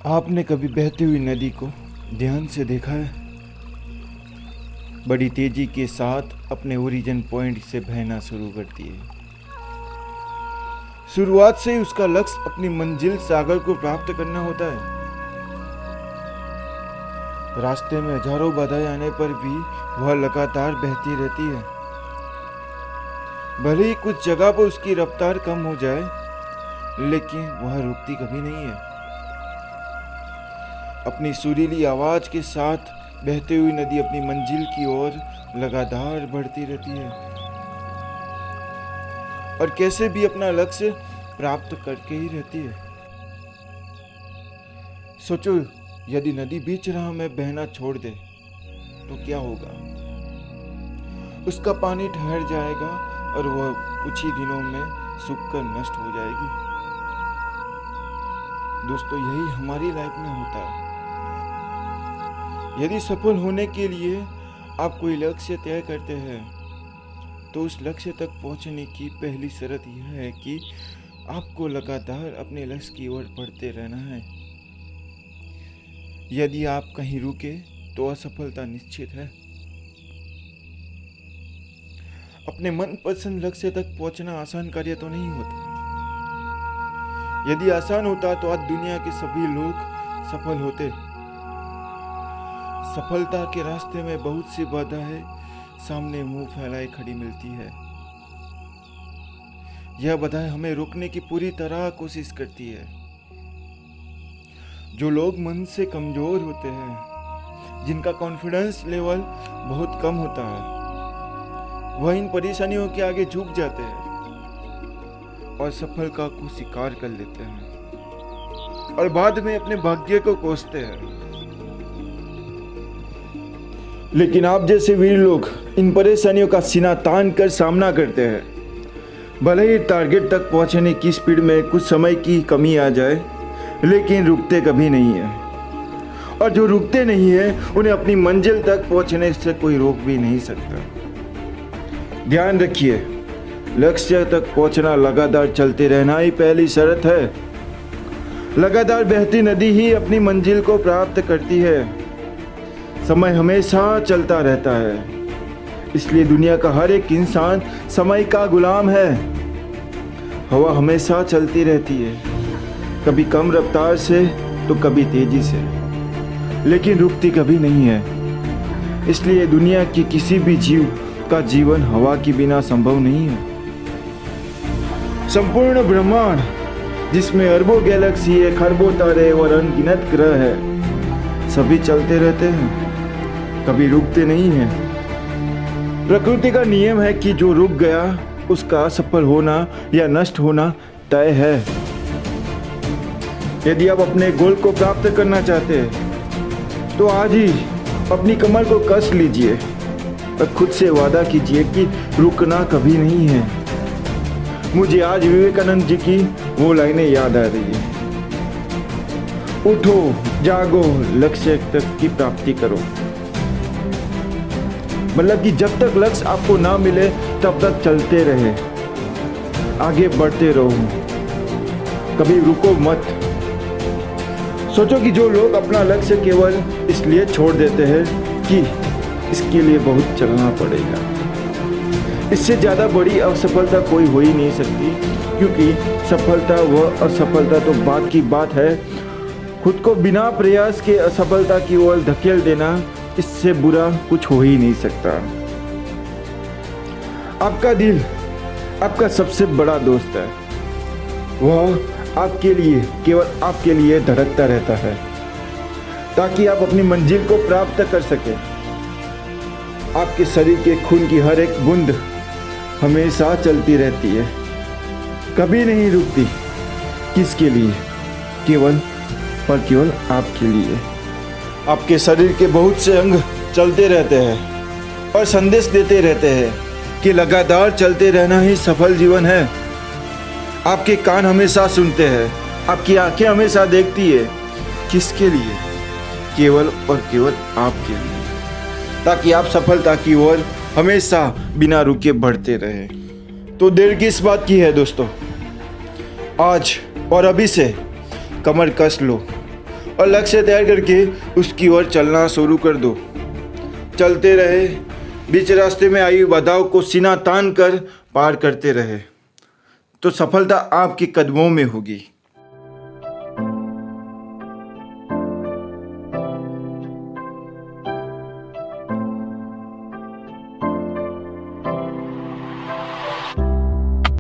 आपने कभी बहती हुई नदी को ध्यान से देखा है? बड़ी तेजी के साथ अपने ओरिजिन पॉइंट से बहना शुरू करती है। शुरुआत से ही उसका लक्ष्य अपनी मंजिल सागर को प्राप्त करना होता है। रास्ते में हजारों बाधाएं आने पर भी वह लगातार बहती रहती है। भले ही कुछ जगह पर उसकी रफ्तार कम हो जाए, लेकिन वह रुकती कभी नहीं है। अपनी सुरीली आवाज के साथ बहती हुई नदी अपनी मंजिल की ओर लगातार बढ़ती रहती है और कैसे भी अपना लक्ष्य प्राप्त करके ही रहती है। सोचो, यदि नदी बीच राह में बहना छोड़ दे तो क्या होगा? उसका पानी ठहर जाएगा और वह कुछ ही दिनों में सूखकर नष्ट हो जाएगी। दोस्तों, यही हमारी लाइफ में होता है। यदि सफल होने के लिए आप कोई लक्ष्य तय करते हैं तो उस लक्ष्य तक पहुंचने की पहली शर्त यह है कि आपको लगातार अपने लक्ष्य की ओर बढ़ते रहना है। यदि आप कहीं रुके तो असफलता निश्चित है। अपने मनपसंद लक्ष्य तक पहुंचना आसान कार्य तो नहीं होता। यदि आसान होता तो आज दुनिया के सभी लोग सफल होते। सफलता के रास्ते में बहुत सी बाधाएं सामने मुंह फैलाए खड़ी मिलती है। यह बाधाएं हमें रोकने की पूरी तरह कोशिश करती है। जो लोग मन से कमजोर होते हैं, जिनका कॉन्फिडेंस लेवल बहुत कम होता है, वह इन परेशानियों के आगे झुक जाते हैं और सफलता को स्वीकार कर लेते हैं और बाद में अपने भाग्य को कोसते हैं। लेकिन आप जैसे वीर लोग इन परेशानियों का सीना तान कर सामना करते हैं। भले ही टारगेट तक पहुंचने की स्पीड में कुछ समय की कमी आ जाए, लेकिन रुकते कभी नहीं है। और जो रुकते नहीं है उन्हें अपनी मंजिल तक पहुंचने से कोई रोक भी नहीं सकता। ध्यान रखिए, लक्ष्य तक पहुंचना लगातार चलते रहना ही पहली शर्त है। लगातार बहती नदी ही अपनी मंजिल को प्राप्त करती है। समय हमेशा चलता रहता है, इसलिए दुनिया का हर एक इंसान समय का गुलाम है। हवा हमेशा चलती रहती है, कभी कम रफ्तार से तो कभी तेजी से, लेकिन रुकती कभी नहीं है। इसलिए दुनिया की किसी भी जीव का जीवन हवा के बिना संभव नहीं है। संपूर्ण ब्रह्मांड, जिसमें अरबों गैलेक्सी है, खरबों तारे और अनगिनत ग्रह है, सभी चलते रहते हैं, कभी रुकते नहीं हैं। प्रकृति का नियम है कि जो रुक गया उसका असफल होना या नष्ट होना तय है। यदि आप अपने गोल को प्राप्त करना चाहते हैं तो आज ही अपनी कमर को कस लीजिए और खुद से वादा कीजिए कि रुकना कभी नहीं है। मुझे आज विवेकानंद जी की वो लाइनें याद आ रही है, उठो, जागो, लक्ष्य तक की प्राप्ति करो। मतलब कि जब तक लक्ष्य आपको ना मिले तब तक चलते रहे, आगे बढ़ते रहो, कभी रुको मत। सोचो कि जो लोग अपना लक्ष्य केवल इसलिए छोड़ देते हैं कि इसके लिए बहुत चलना पड़ेगा, इससे ज़्यादा बड़ी असफलता कोई हो ही नहीं सकती। क्योंकि सफलता व असफलता तो बात की बात है। खुद को बिना प्रयास के असफलता की ओर धकेल देना, इससे बुरा कुछ हो ही नहीं सकता। आपका दिल आपका सबसे बड़ा दोस्त है। वह आपके लिए, केवल आपके लिए धड़कता रहता है ताकि आप अपनी मंजिल को प्राप्त कर सकें। आपके शरीर के खून की हर एक बूंद हमेशा चलती रहती है, कभी नहीं रुकती। किसके लिए? केवल और केवल आपके लिए। आपके शरीर के बहुत से अंग चलते रहते हैं और संदेश देते रहते हैं कि लगातार चलते रहना ही सफल जीवन है। आपके कान हमेशा सुनते हैं, आपकी आंखें हमेशा देखती है। किसके लिए? केवल और केवल आपके लिए, ताकि आप सफलता की ओर हमेशा बिना रुके बढ़ते रहें। तो देर किस बात की है दोस्तों? आज और अभी से कमर कस लो और लक्ष्य तैयार करके उसकी ओर चलना शुरू कर दो। चलते रहे, बीच रास्ते में आई बाधाओं को सीना तान कर पार करते रहे तो सफलता आपके कदमों में होगी।